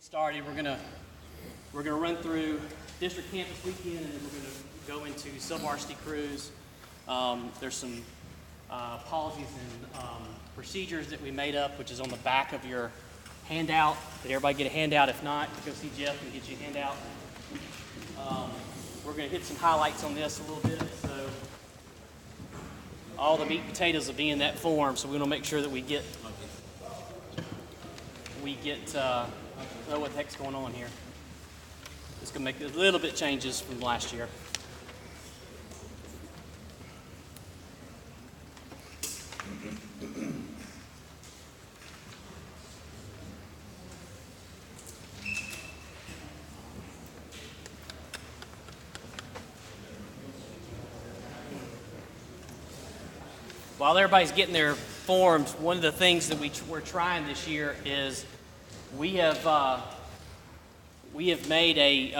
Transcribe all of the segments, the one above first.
Started. We're gonna run through district camp this weekend, and then we're gonna go into sub-varsity crews. There's some policies and procedures that we made up, which is on the back of your handout. Did everybody get a handout? If not, go see Jeff and get you a handout. We're gonna hit some highlights on this a little bit. So all the meat and potatoes will be in that form. So we're gonna make sure that we get know what the heck's going on here. It's going to make a little bit changes from last year. While everybody's getting their forms, one of the things that we're trying this year is we have made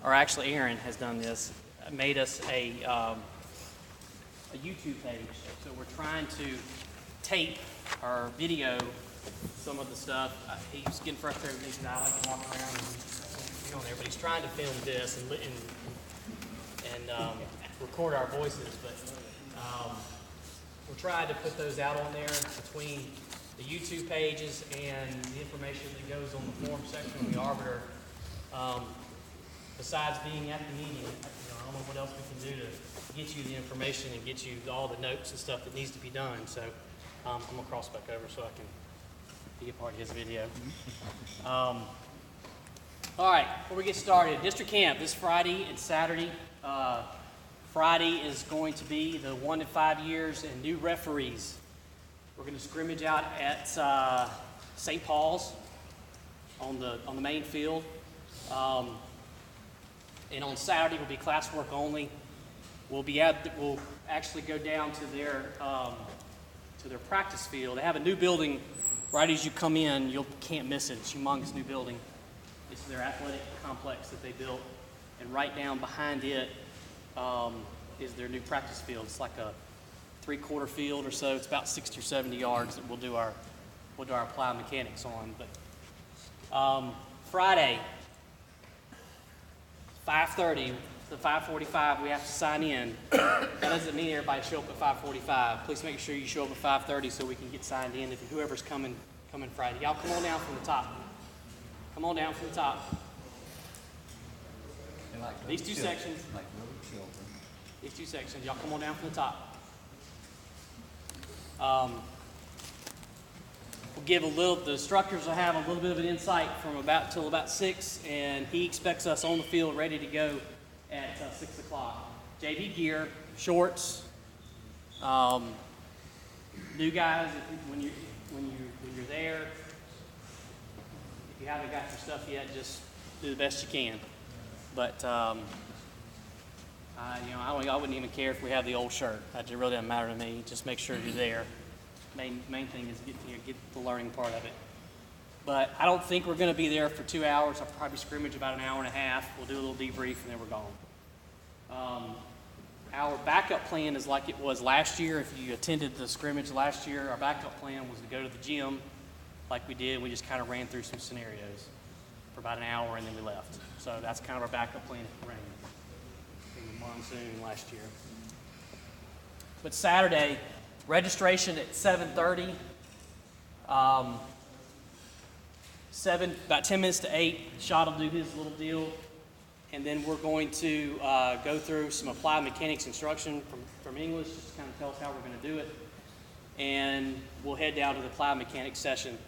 or actually Aaron has done this, made us a YouTube page. So we're trying to tape or video some of the stuff. He's getting frustrated with me because I like to walk around and film there, but he's trying to film this and record our voices. But we're trying to put those out on there between the YouTube pages and the information that goes on the form section of the Arbiter. Besides being at the meeting, I don't know what else we can do to get you the information and get you all the notes and stuff that needs to be done. So I'm going to cross back over so I can be a part of his video. All right, before we get started, district camp this Friday and Saturday. Friday is going to be the 1 to 5 years and new referees. We're going to scrimmage out at St. Paul's on the main field. And on Saturday will be classwork only. We'll actually go down to their practice field. They have a new building right as you come in. You can't miss it. It's a humongous new building. It's their athletic complex that they built, and right down behind it is their new practice field. It's like a 3/4 field or so. It's about 60 or 70 yards that we'll do our applied mechanics on. But Friday, 5:30 to 5:45, we have to sign in. That doesn't mean everybody show up at 5:45. Please make sure you show up at 5:30 so we can get signed in. If whoever's coming Friday, y'all come on down from the top. Come on down from the top. These two sections. These two sections. Y'all come on down from the top. We'll give the instructors will have a little bit of an insight from till about 6, and he expects us on the field ready to go at 6 o'clock. JV gear, shorts, new guys, when you're there, if you haven't got your stuff yet, just do the best you can. But I wouldn't even care if we have the old shirt. It really doesn't matter to me. Just make sure you're there. Main thing is get the learning part of it. But I don't think we're going to be there for 2 hours. I'll probably scrimmage about an hour and a half. We'll do a little debrief, and then we're gone. Our backup plan is like it was last year. If you attended the scrimmage last year, our backup plan was to go to the gym like we did. We just kind of ran through some scenarios for about an hour, and then we left. So that's kind of our backup plan if it rained in the monsoon last year. But Saturday, registration at 7:30. About 10 minutes to 8, Shad will do his little deal. And then we're going to go through some applied mechanics instruction from English, just to kind of tell us how we're going to do it. And we'll head down to the applied mechanics session.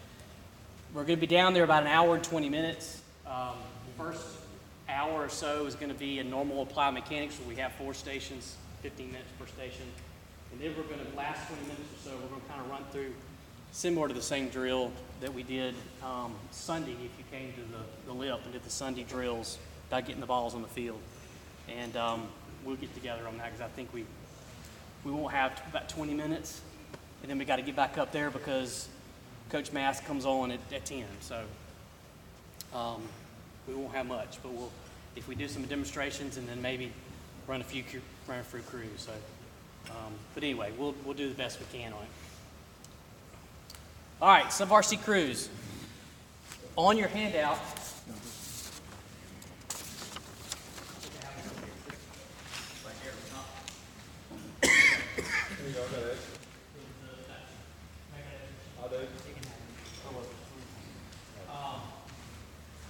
We're going to be down there about an hour and 20 minutes. The first hour or so is going to be a normal applied mechanics where we have 4 stations, 15 minutes per station. And then we're going to, last 20 minutes or so, we're going to kind of run through similar to the same drill that we did Sunday if you came to the lip and did the Sunday drills about getting the balls on the field. And we'll get together on that because I think we won't have about 20 minutes. And then we got to get back up there because Coach Mask comes on at 10. So we won't have much, but if we do some demonstrations and then maybe run a few crews. So. But anyway, we'll do the best we can on it. All right, sub-varsity crews. On your handout,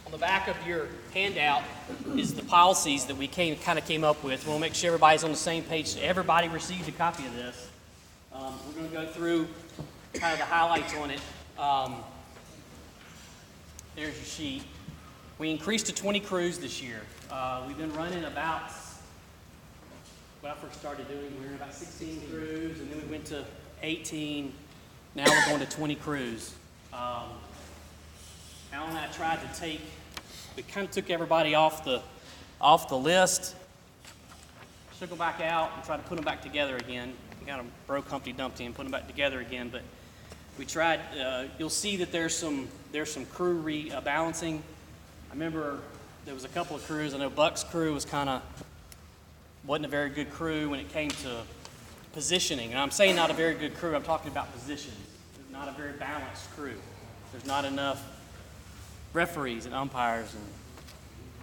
On the back of your handout is the policies that we kind of came up with. We'll make sure everybody's on the same page. Everybody received a copy of this. We're going to go through kind of the highlights on it. There's your sheet. We increased to 20 crews this year. We've been running about, when I first started doing, we were in about 16 crews, and then we went to 18. Now we're going to 20 crews. Alan and I tried to we kind of took everybody off the list, shook them back out, and tried to put them back together again. We got them broke Humpty Dumpty and put them back together again. But we tried. You'll see that there's some crew rebalancing. I remember there was a couple of crews. I know Buck's crew wasn't a very good crew when it came to positioning. And I'm saying not a very good crew. I'm talking about positions. It's not a very balanced crew. There's not enough referees and umpires and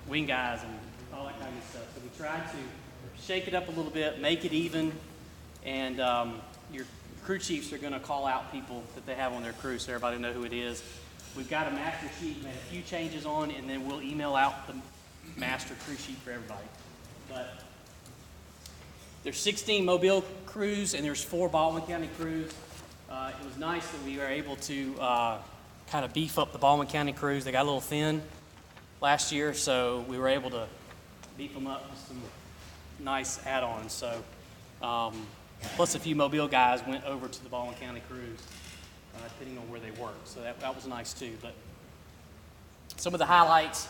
wing guys and all that kind of stuff. So we tried to shake it up a little bit, make it even, and your crew chiefs are going to call out people that they have on their crew so everybody will know who it is. We've got a master sheet, made a few changes on, and then we'll email out the master crew sheet for everybody. But there's 16 Mobile crews and there's 4 Baldwin County crews. It was nice that we were able to kind of beef up the Baldwin County crews. They got a little thin last year, so we were able to beef them up with some nice add-ons. So, plus a few Mobile guys went over to the Baldwin County crews, depending on where they worked. So that was nice too. But some of the highlights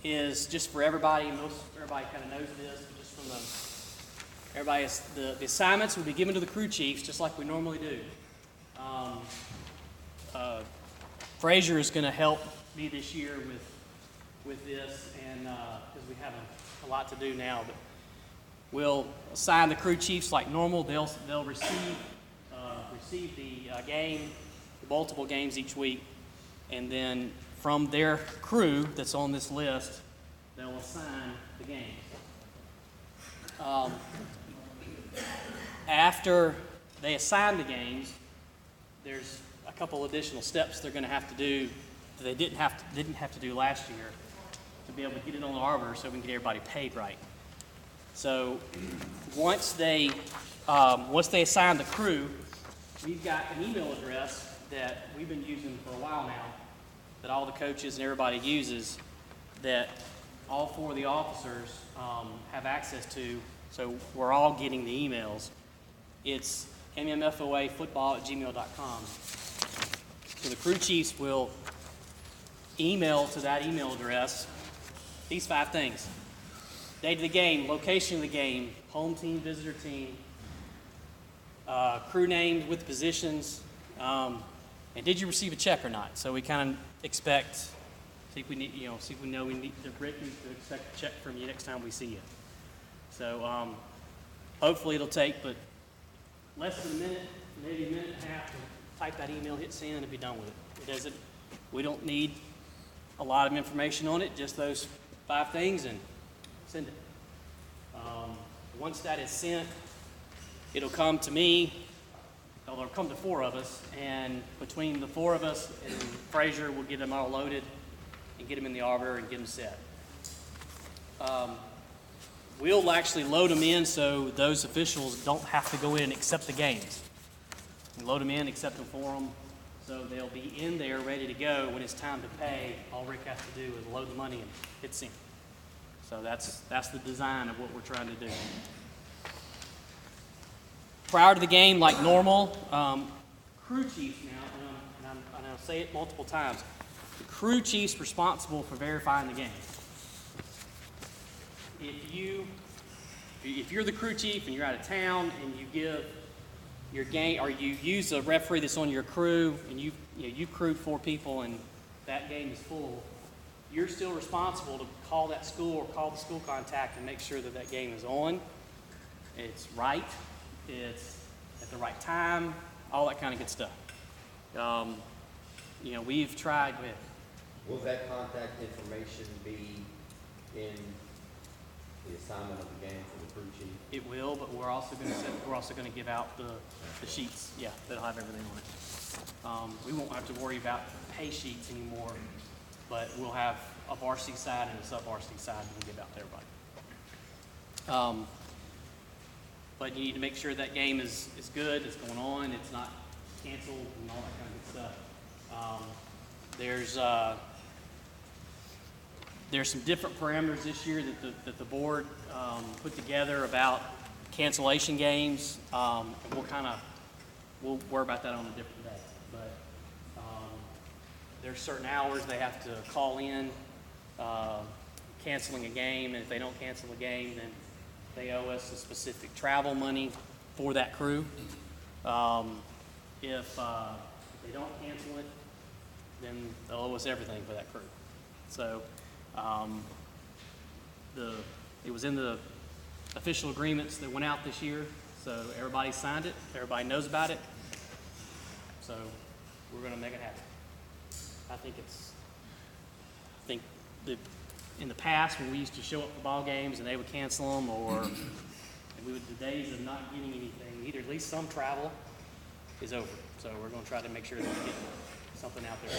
is just for everybody. Everybody kind of knows this, but just from the assignments will be given to the crew chiefs, just like we normally do. Frazier is going to help me this year with this, and because we have a lot to do now. But we'll assign the crew chiefs like normal. They'll receive the game, the multiple games each week, and then from their crew that's on this list, they'll assign the games. After they assign the games, there's a couple additional steps they're going to have to do that they didn't have to do last year to be able to get it on the arbiter so we can get everybody paid right. So once they assign the crew, we've got an email address that we've been using for a while now that all the coaches and everybody uses that all 4 of the officers have access to, so we're all getting the emails. It's mmfoafootball@gmail.com. So the crew chiefs will email to that email address these 5 things: date of the game, location of the game, home team, visitor team, crew names with positions, and did you receive a check or not? So we kind of expect, see if we know we need to expect a check from you next time we see you. So hopefully it'll take but less than a minute, maybe a minute and a half to type that email, hit send, and be done with it. We don't need a lot of information on it, just those 5 things, and send it. Once that is sent, it'll come to me, or it'll come to 4 of us, and between the 4 of us and Frazier, we'll get them all loaded and get them in the arbiter and get them set. We'll actually load them in so those officials don't have to go in and accept the games. We load them in, accept them for them, so they'll be in there ready to go when it's time to pay. All Rick has to do is load the money and hit send. So that's the design of what we're trying to do. Prior to the game, like normal, crew chiefs now, and I'll say it multiple times, the crew chief's responsible for verifying the game. If you're the crew chief and you're out of town and you give your game, or you use a referee that's on your crew and you crewed 4 people and that game is full, you're still responsible to call that school or call the school contact and make sure that that game is on, it's right, it's at the right time, all that kind of good stuff. We've tried with Will that contact information be in the assignment of the game for the crew chief? It will, but we're also gonna give out the sheets, yeah, that'll have everything on it. We won't have to worry about pay sheets anymore, but we'll have a varsity side and a sub-varsity side we'll give out to everybody. But you need to make sure that game is good, it's going on, it's not canceled and all that kind of good stuff. There's some different parameters this year that the board put together about cancellation games. And we'll worry about that on a different day. But there's certain hours they have to call in canceling a game, and if they don't cancel a game, then they owe us a specific travel money for that crew. If they don't cancel it, then they'll owe us everything for that crew. So it was in the official agreements that went out this year, so everybody signed it, everybody knows about it. So we're gonna make it happen. I think that in the past, when we used to show up for ball games and they would cancel them, or the days of not getting anything, either at least some travel is over. So we're going to try to make sure that we get something out there.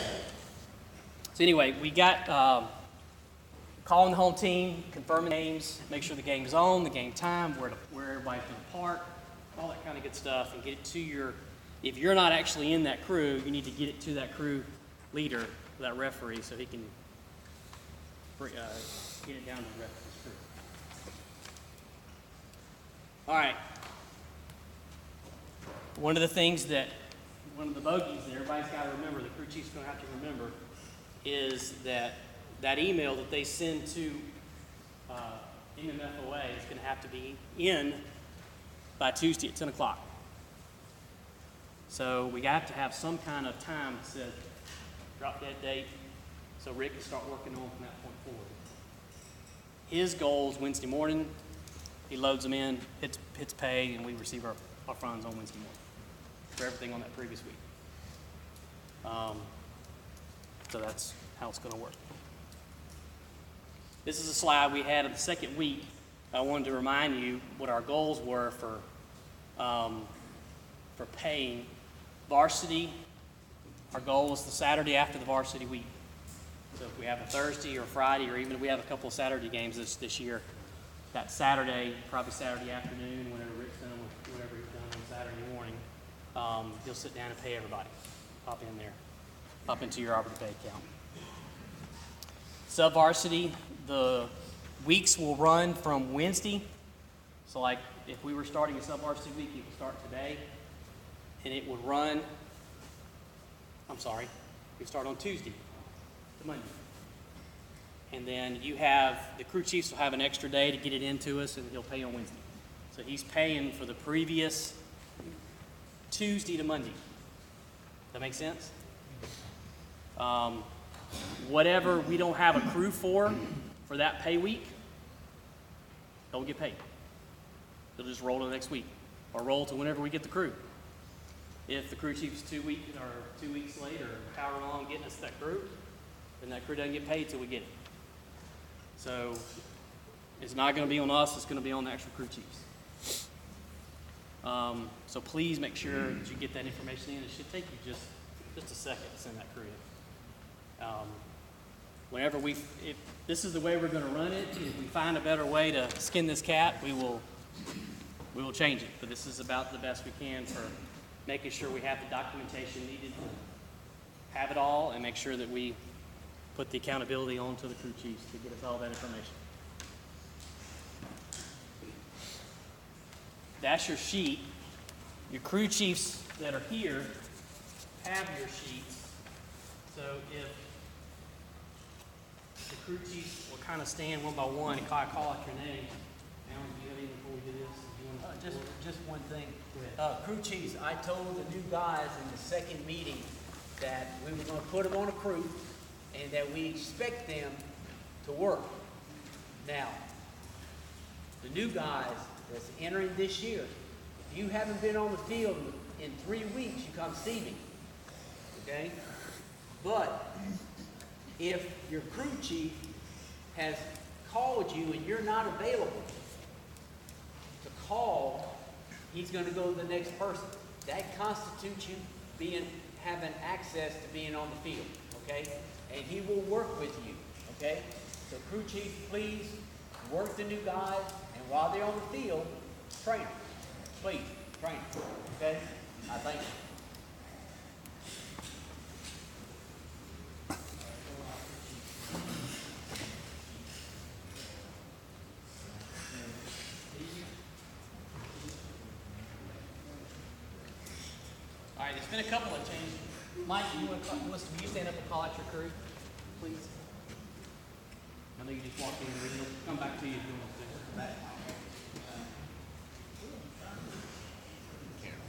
So anyway, we got calling the home team, confirming games, make sure the game is on, the game time, where everybody's going to park, all that kind of good stuff, and get it to if you're not actually in that crew, you need to get it to that crew leader, that referee, so he can get it down to the referee's crew. All right. One of the bogeys that everybody's got to remember, the crew chief's going to have to remember, is that email that they send to MMFOA is going to have to be in by Tuesday at 10 o'clock. So we have to have some kind of time that says drop dead date so Rick can start working on from that point forward. His goal is Wednesday morning. He loads them in, hits pay, and we receive our funds on Wednesday morning for everything on that previous week. So that's how it's going to work. This is a slide we had of the second week. I wanted to remind you what our goals were for paying varsity. Our goal was the Saturday after the varsity week. So if we have a Thursday or Friday, or even if we have a couple of Saturday games this year, that Saturday, probably Saturday afternoon, whenever Rick's done with whatever he's done on Saturday morning, he'll sit down and pay everybody. Pop in there, up into your Arbor Pay account. Sub-varsity, the weeks will run from Wednesday. So like if we were starting a sub-varsity week, it would start today, and it would run, we start on Tuesday to Monday. And then the crew chiefs will have an extra day to get it into us, and he'll pay on Wednesday. So he's paying for the previous Tuesday to Monday. That make sense? Whatever we don't have a crew for that pay week, don't get paid. They'll just roll to the next week, or roll to whenever we get the crew. If the crew chief's 2 weeks late, or however long getting us that crew, then that crew doesn't get paid till we get it. So it's not going to be on us, it's going to be on the actual crew chiefs. So please make sure that you get that information in. It should take you just a second to send that crew in. If this is the way we're going to run it, if we find a better way to skin this cat, we will change it. But this is about the best we can for making sure we have the documentation needed to have it all, and make sure that we put the accountability onto the crew chiefs to get us all that information. That's your sheet. Your crew chiefs that are here have your sheets. So if the crew chiefs will kind of stand one by one and call out your name. Alan, do you have anything before we do this? Just one thing. Go ahead. Crew chiefs, I told the new guys in the second meeting that we were going to put them on a crew and that we expect them to work. Now, the new guys that's entering this year, if you haven't been on the field in 3 weeks, you come see me. Okay? But if your crew chief has called you and you're not available to call, he's gonna go to the next person. That constitutes you having access to being on the field, okay? And he will work with you, okay? So crew chief, please work the new guys, and while they're on the field, train them. Please, train them, okay? I thank you. All right, there's been a couple of changes. Mike, will you stand up and call out your crew, please? I know you just walked in, he'll come back to you if you want to.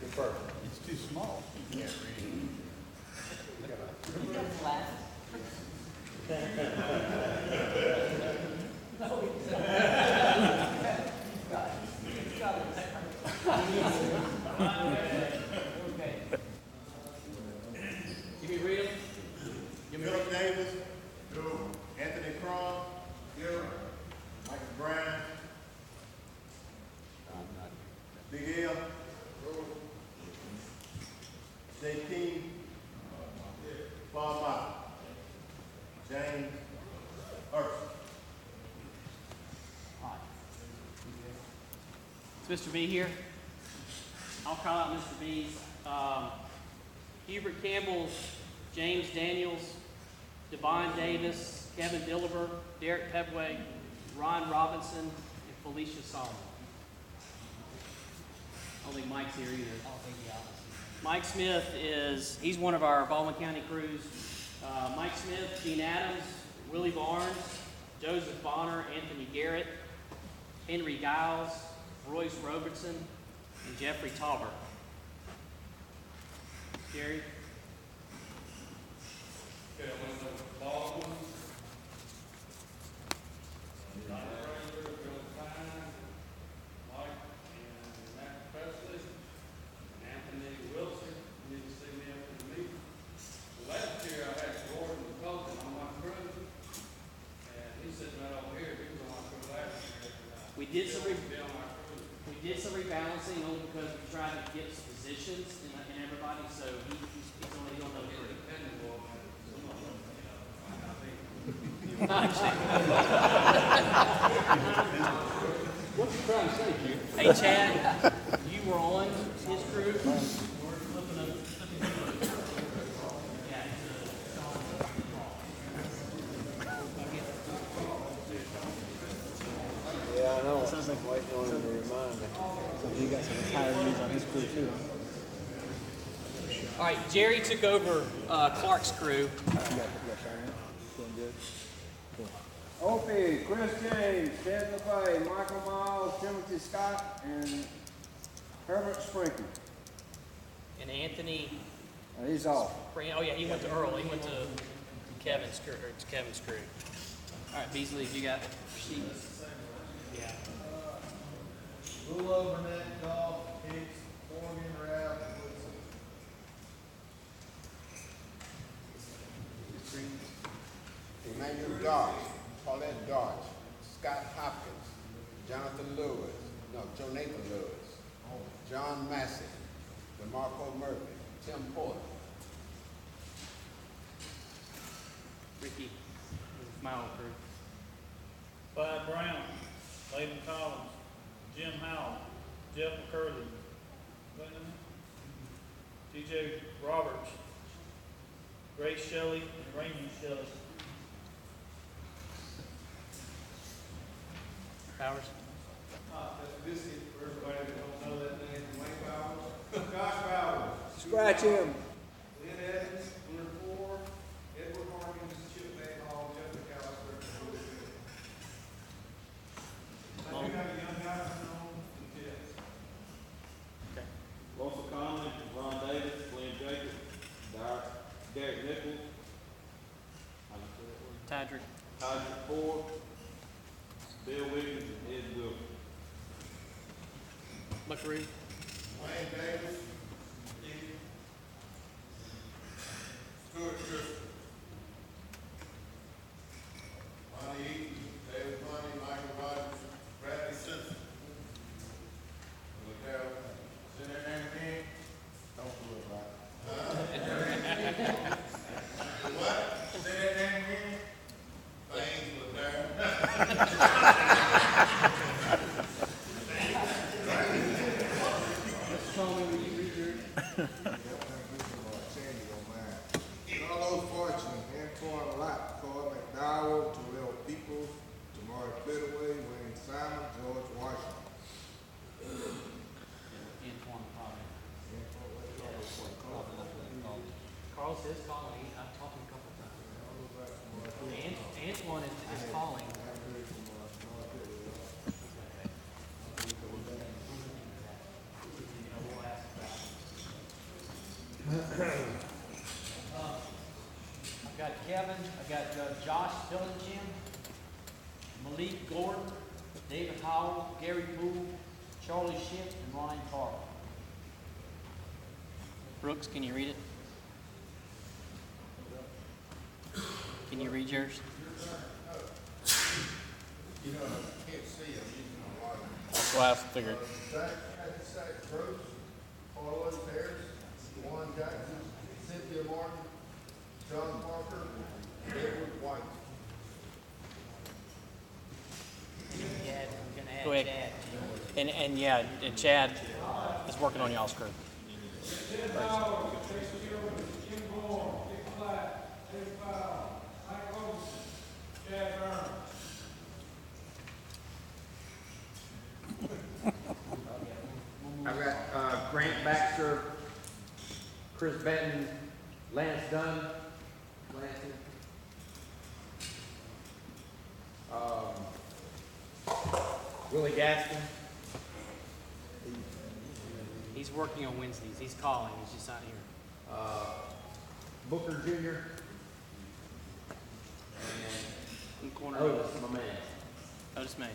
You're first. It's too small. You can't read. You got glasses? Give me real. Give me real. Philip Davis. No. Anthony Crum. Here. Michael Brown. Big L. JP. Bob Mott. James Hurst. Is Mr. B here? I'll call out Mr. B's. Hubert Campbell, James Daniels, Devon Davis, Kevin Dilliver, Derek Pepway, Ron Robinson, and Felicia Solomon. I don't think Mike's here either. I don't think he obviously. Mike Smith he's one of our Baldwin County crews. Mike Smith, Gene Adams, Willie Barnes, Joseph Bonner, Anthony Garrett, Henry Giles, Royce Robertson, and Jeffrey Tauber. Jerry? Okay, I went over Baldwin. Johnny Ranger, Bill Pine, Mike and Matt Presley, and Anthony Wilson. You need to see me after the meeting. Last year I had Gordon Colton on my crew, and he's sitting right over here. He was on my crew last year. We did some He'll be on my crew. rebalancing only because we tried to get some positions in everybody, so he's only on the crew. Dependable, man. Some of them, you know, might not be. What you trying to say, Q? Hey Chad, you were on his crew. We're flipping up. Yeah, Yeah, I know. Sounds like waiting on him to remind me. So he got some retirees on his crew too, huh? all right, Jerry took over Clark's crew. You got Cheyenne? Doing good? Opie, Chris James, Ted LeVay, Michael Miles, Timothy Scott, and Herbert Sprinkle. And Anthony, He's off. oh yeah, he went to Earl. He went to Kevin's crew. Or to Kevin's crew. All right, Beasley, you got sheets? Yeah. Rulo, Burnett, Goff, Hicks, Morgan, Rapp, Woodson. Emmanuel Dodge, Paulette Dodge, Scott Hopkins, Jonathan Lewis, Joe Nathan Lewis, John Massey, DeMarco Murphy, Tim Porter. Ricky, my old crew. Clyde Brown, Layden Collins, Jim Howell, Jeff McCurley, TJ Roberts, Grace Shelley, and Raymond Shelley. Powers. That's a biscuit for everybody that don't know that name, Wayne Bowers. Josh Bowers. Scratch him. Lynn Evans, 104. Edward Harkins, Chip Van Hall, Jeff McAllister. I do have a young guy on the kids. Russell Conley, Ron Davis, Glenn Jacobs, Derek Nichols, Tadrick. Tydrick Ford, Bill Wiggins, and Ed Wilson. Buckaroo. Wayne Davis, Stuart Driscoll. Mr. Coleman, will you read yours? Carlos Fortune, Antoine Lott, Carl McDowell, Terrell Peoples, Tamara Clittaway, Wayne Simon, George Washington. Antoine, probably. Carl says calling. I've talked to him a couple times. Antoine is calling. I've got Kevin, I've got Josh Dillingham, Malik Gordon, David Howell, Gary Poole, Charlie Schiff, and Ryan Carter. Brooks, can you read it? Can you read yours? You know, I can't see, I'm using a lot. That's what I figured. Zach Gross, Carlos Harris, Juan Jackson, Cynthia Martin, John Parker, Edward White. Yeah, we're gonna Go add ahead. Chad. And yeah, and Chad is working on y'all's crew. Jim Howard, Chase Gilbert, Jim Moore, Dick Black, David Powell, Mike Olson, Chad Burns. I've got, Grant Baxter, Chris Benton, Lance Dunn, Willie Gaston, He's working on Wednesdays. He's calling. He's just not here. Booker Jr., In the corner. Otis, my man. Otis May.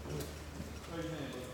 Raise your hand, brother.